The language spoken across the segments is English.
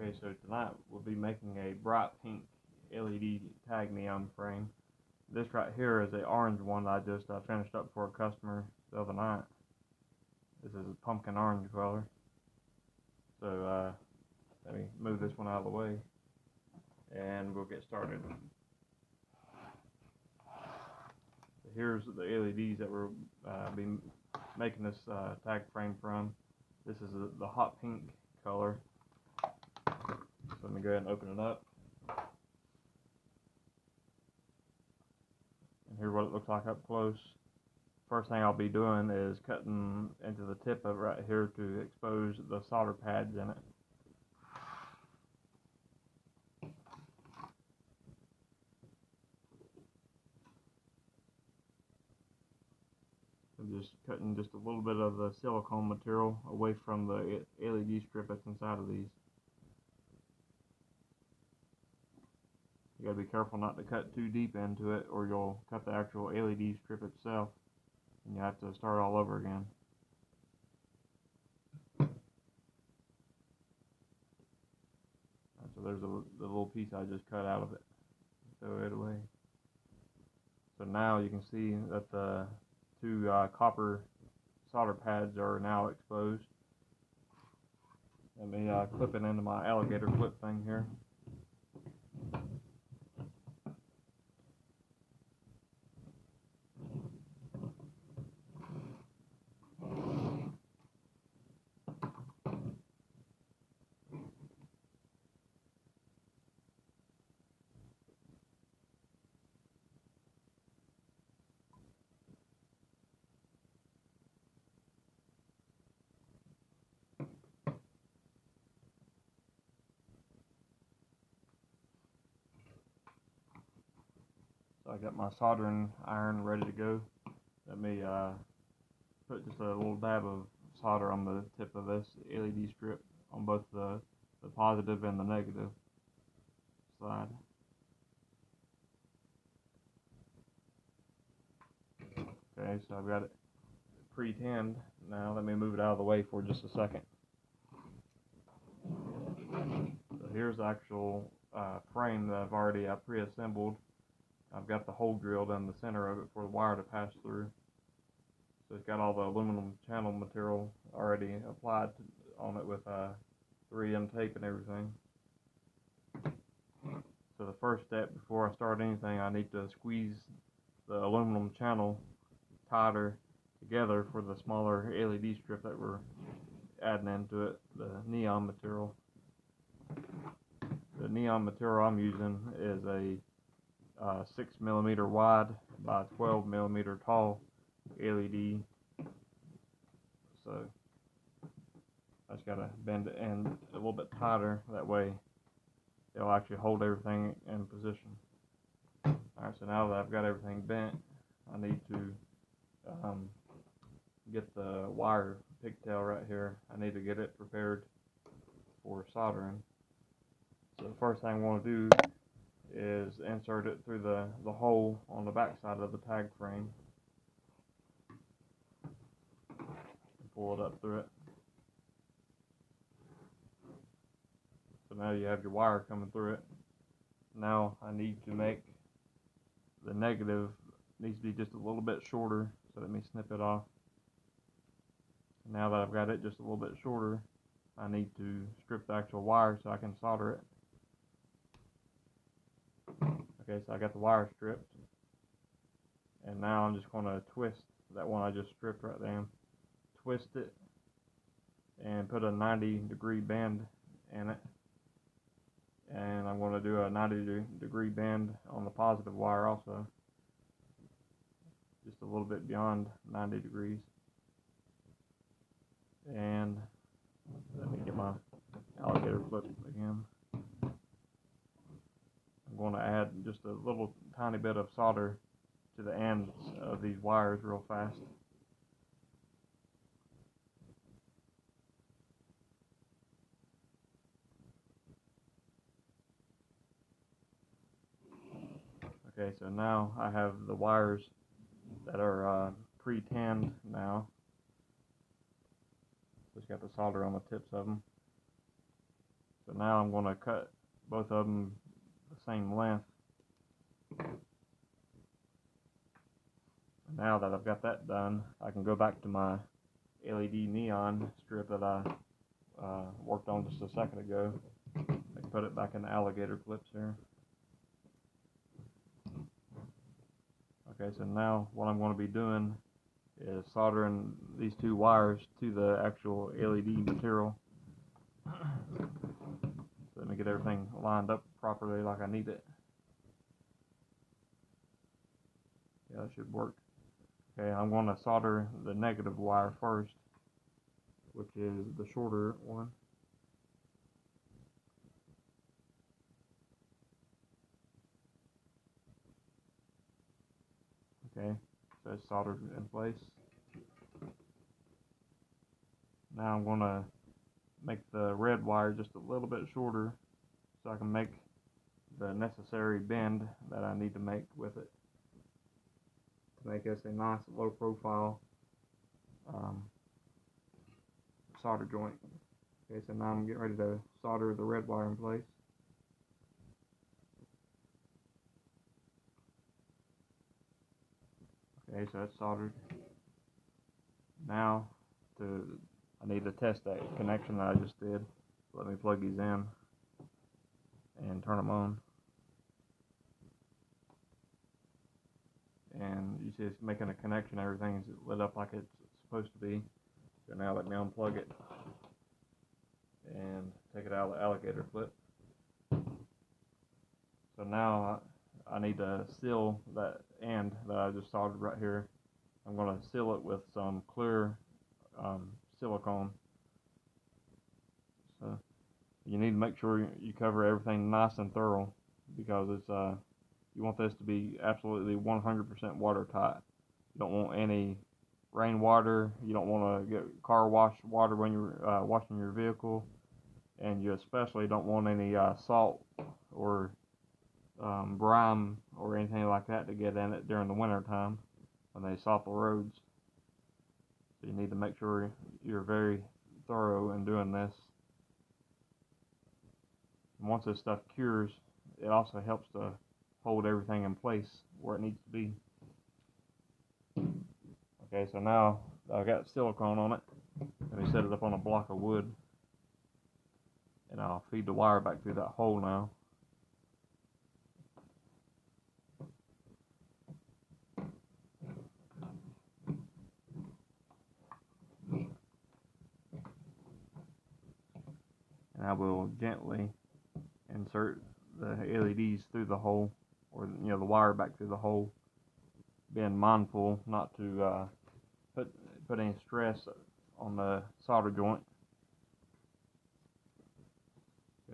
Okay, so tonight we'll be making a bright pink LED tag neon frame. This right here is a orange one that I just finished up for a customer the other night. This is a pumpkin orange color. So let me move this one out of the way and we'll get started. So here's the LEDs that we'll be making this tag frame from. This is the hot pink color. So let me go ahead and open it up. And here's what it looks like up close. First thing I'll be doing is cutting into the tip of it right here to expose the solder pads in it. I'm just cutting just a little bit of the silicone material away from the LED strip that's inside of these. You gotta be careful not to cut too deep into it or you'll cut the actual LED strip itself and you have to start all over again. So there's the little piece I just cut out of it. Throw it away. So now you can see that the two copper solder pads are now exposed. Let me clip it into my alligator clip thing here. So I got my soldering iron ready to go. Let me put just a little dab of solder on the tip of this LED strip on both the positive and the negative side. Okay, so I've got it pre-tinned. Now let me move it out of the way for just a second. So here's the actual frame that I've already pre-assembled. I've got the hole drilled in the center of it for the wire to pass through. So it's got all the aluminum channel material already applied on it with 3M tape and everything. So the first step before I start anything, I need to squeeze the aluminum channel tighter together for the smaller LED strip that we're adding into it, the neon material. The neon material I'm using is a 6mm wide by 12mm tall LED. So I just gotta bend it in a little bit tighter, that way it'll actually hold everything in position. Alright, so now that I've got everything bent, I need to get the wire pigtail right here. I need to get it prepared for soldering. So the first thing I want to do is insert it through the hole on the back side of the tag frame and pull it up through it. So now you have your wire coming through it. Now I need to make the negative, needs to be just a little bit shorter, so let me snip it off. Now that I've got it just a little bit shorter, I need to strip the actual wire so I can solder it. Okay, so I got the wire stripped, and now I'm just going to twist that one I just stripped right there. Twist it and put a 90-degree bend in it, and I'm going to do a 90-degree bend on the positive wire also, just a little bit beyond 90 degrees. And let me get my alligator clip again. I'm going to add just a little tiny bit of solder to the ends of these wires real fast. Okay, so now I have the wires that are pre-tanned now. Just got the solder on the tips of them. So now I'm going to cut both of them the same length. Now that I've got that done, I can go back to my LED neon strip that I worked on just a second ago. I can put it back in the alligator clips here. Okay, so now what I'm going to be doing is soldering these two wires to the actual LED material. So let me get everything lined up properly like I need it. Yeah, that should work. Okay, I'm going to solder the negative wire first, which is the shorter one. Okay, so it's soldered in place. Now I'm going to make the red wire just a little bit shorter so I can make the necessary bend that I need to make with it to make this a nice low profile solder joint. Okay, so now I'm getting ready to solder the red wire in place. Okay, so that's soldered. Now I need to test that connection that I just did. So let me plug these in and turn them on. And you see it's making a connection, everything's lit up like it's supposed to be. So now let me unplug it and take it out of the alligator clip. So now I need to seal that end that I just soldered right here. I'm going to seal it with some clear silicone. So you need to make sure you cover everything nice and thorough, because it's you want this to be absolutely 100% watertight. You don't want any rainwater. You don't want to get car wash water when you're washing your vehicle, and you especially don't want any salt or brine or anything like that to get in it during the winter time when they salt the roads. So you need to make sure you're very thorough in doing this. And once this stuff cures, it also helps to hold everything in place where it needs to be. Okay, so now I've got silicone on it. Let me set it up on a block of wood, and I'll feed the wire back through that hole now. And I will gently insert the LEDs through the hole, or the wire back through the hole, being mindful not to put any stress on the solder joint,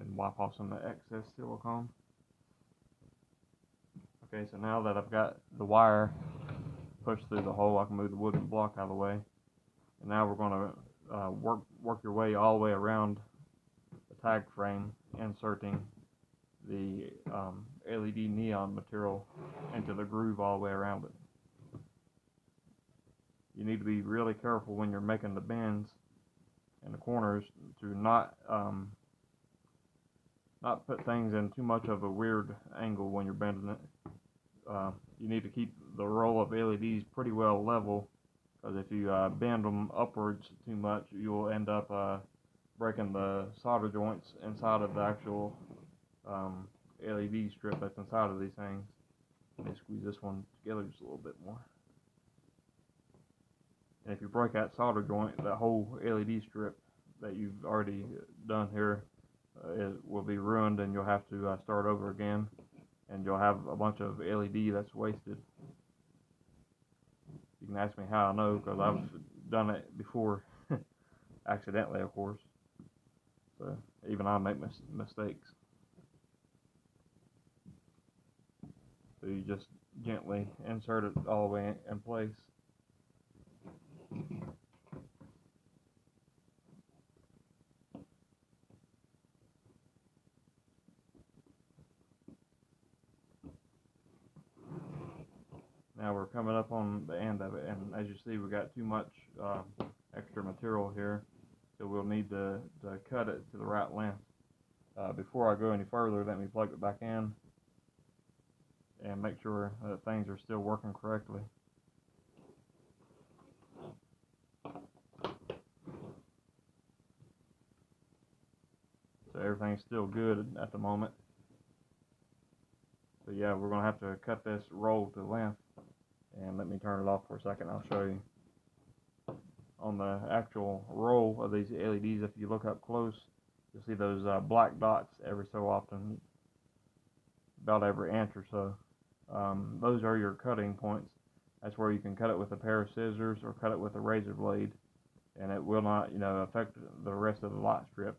and wipe off some of the excess silicone. Okay, so now that I've got the wire pushed through the hole, I can move the wooden block out of the way. And now we're going to work your way all the way around the tag frame, inserting the LED neon material into the groove all the way around it. You need to be really careful when you're making the bends and the corners to not put things in too much of a weird angle when you're bending it. You need to keep the row of LEDs pretty well level, because if you bend them upwards too much, you'll end up breaking the solder joints inside of the actual LED strip that's inside of these things. Let me squeeze this one together just a little bit more. And if you break that solder joint, that whole LED strip that you've already done here it will be ruined, and you'll have to start over again, and you'll have a bunch of LED that's wasted. You can ask me how I know, because I've done it before, accidentally, of course. So even I make mistakes. So you just gently insert it all the way in place. Now we're coming up on the end of it, and as you see, we got too much extra material here, so we'll need to cut it to the right length. Before I go any further, let me plug it back in and make sure that things are still working correctly. So everything's still good at the moment. So yeah, we're going to have to cut this roll to length. And let me turn it off for a second, I'll show you. On the actual roll of these LEDs, if you look up close, you'll see those black dots every so often, about every inch or so. Those are your cutting points. That's where you can cut it with a pair of scissors or cut it with a razor blade, and it will not, affect the rest of the light strip.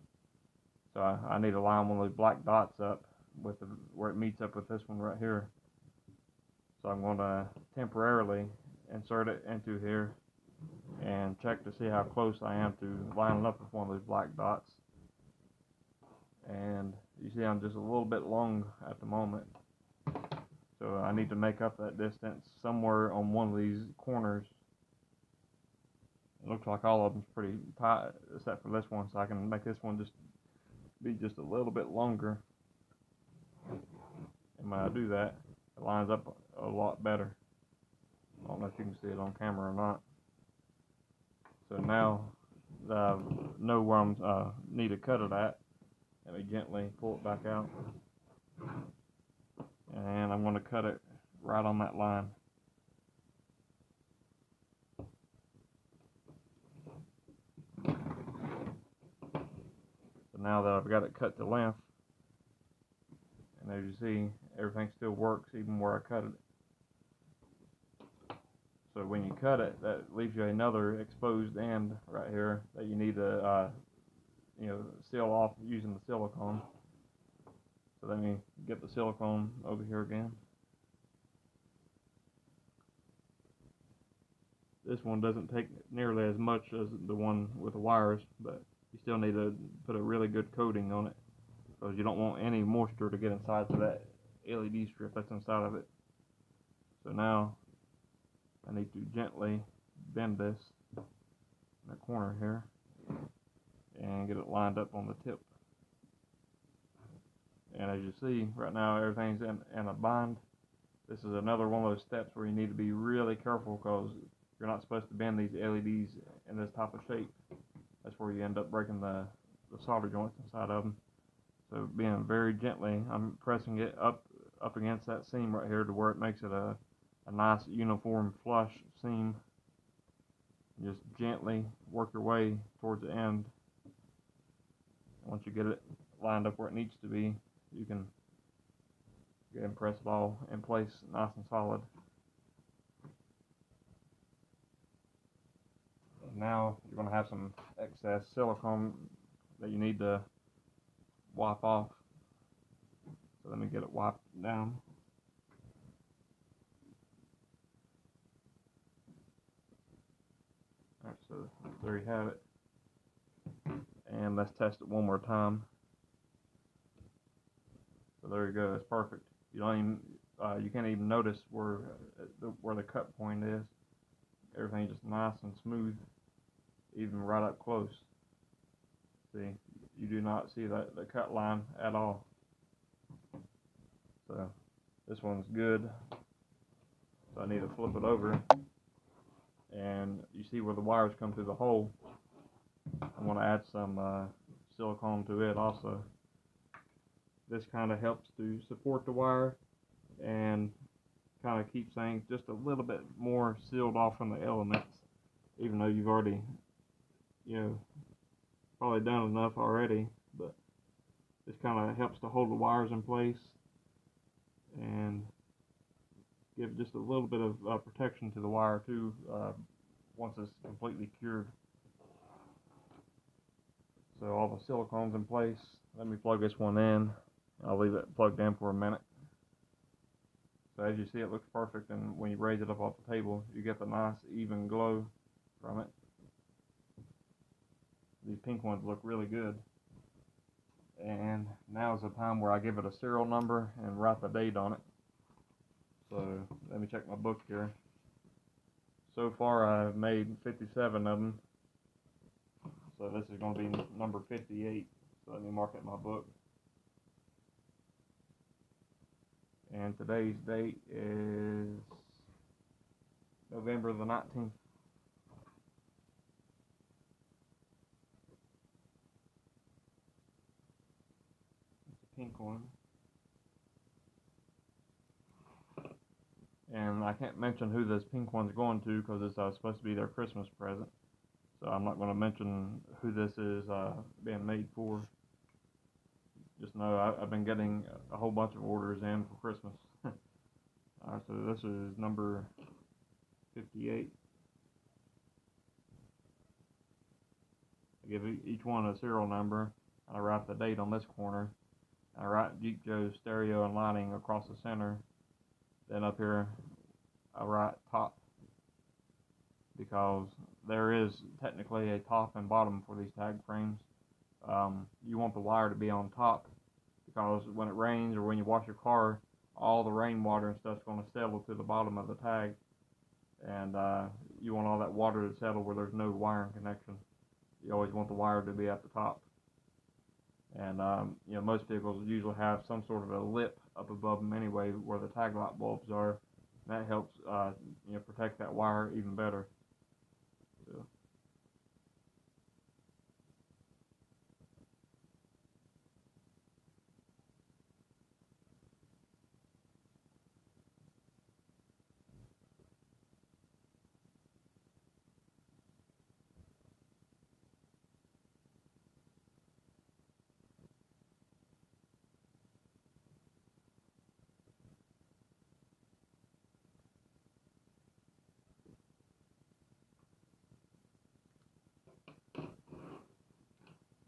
So I need to line one of those black dots up with where it meets up with this one right here. So I'm going to temporarily insert it into here and check to see how close I am to lining up with one of those black dots. And you see I'm just a little bit long at the moment. So I need to make up that distance somewhere on one of these corners. It looks like all of them's pretty tight except for this one, so I can make this one just be just a little bit longer. And when I do that, it lines up a lot better. I don't know if you can see it on camera or not. So now that I know where I'm need to cut it at, let me gently pull it back out. And I'm going to cut it right on that line. So now that I've got it cut to length, and as you see, everything still works even where I cut it. So when you cut it, that leaves you another exposed end right here that you need to seal off using the silicone. So let me get the silicone over here again. This one doesn't take nearly as much as the one with the wires, but you still need to put a really good coating on it because you don't want any moisture to get inside to that LED strip that's inside of it. So now I need to gently bend this in the corner here and get it lined up on the tip. And as you see, right now everything's in a bind. This is another one of those steps where you need to be really careful because you're not supposed to bend these LEDs in this type of shape. That's where you end up breaking the solder joints inside of them. So being very gently, I'm pressing it up against that seam right here to where it makes it a nice uniform flush seam. Just gently work your way towards the end. Once you get it lined up where it needs to be, you can go and press it all in place nice and solid. And now you're going to have some excess silicone that you need to wipe off. So let me get it wiped down. Alright, so there you have it. And let's test it one more time. So there you go, it's perfect. You don't even, you can't even notice where the cut point is. Everything's just nice and smooth, even right up close. See, you do not see the cut line at all. So this one's good. So I need to flip it over, and you see where the wires come through the hole. I'm going to add some silicone to it also. This kind of helps to support the wire and kind of keeps things just a little bit more sealed off from the elements, even though you've already, probably done enough already. But this kind of helps to hold the wires in place and give just a little bit of protection to the wire too once it's completely cured. So all the silicone's in place. Let me plug this one in. I'll leave it plugged in for a minute. So as you see, it looks perfect, and when you raise it up off the table, you get the nice even glow from it. These pink ones look really good. And now is the time where I give it a serial number and write the date on it. So let me check my book here. So far I've made 57 of them. So this is going to be number 58. So let me mark it in my book. And today's date is November the 19th. It's a pink one. And I can't mention who this pink one's going to because it's supposed to be their Christmas present. So I'm not going to mention who this is being made for. Just know I've been getting a whole bunch of orders in for Christmas. Alright, so this is number 58. I give each one a serial number, and I write the date on this corner. I write Jeep Joe's stereo and lighting across the center. Then up here, I write top, because there is technically a top and bottom for these tag frames. You want the wire to be on top, because when it rains or when you wash your car, all the rainwater and stuff's going to settle to the bottom of the tag, and you want all that water to settle where there's no wiring connection. You always want the wire to be at the top. And most vehicles usually have some sort of a lip up above them anyway, where the tag light bulbs are. That helps protect that wire even better. So.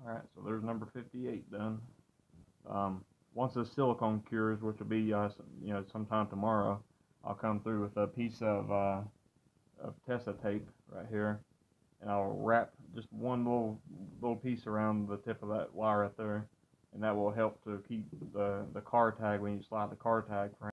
Alright, so there's number 58 done. Once the silicone cures, which will be sometime tomorrow, I'll come through with a piece of Tesa tape right here, and I'll wrap just one little piece around the tip of that wire right there, and that will help to keep the car tag, when you slide the car tag frame,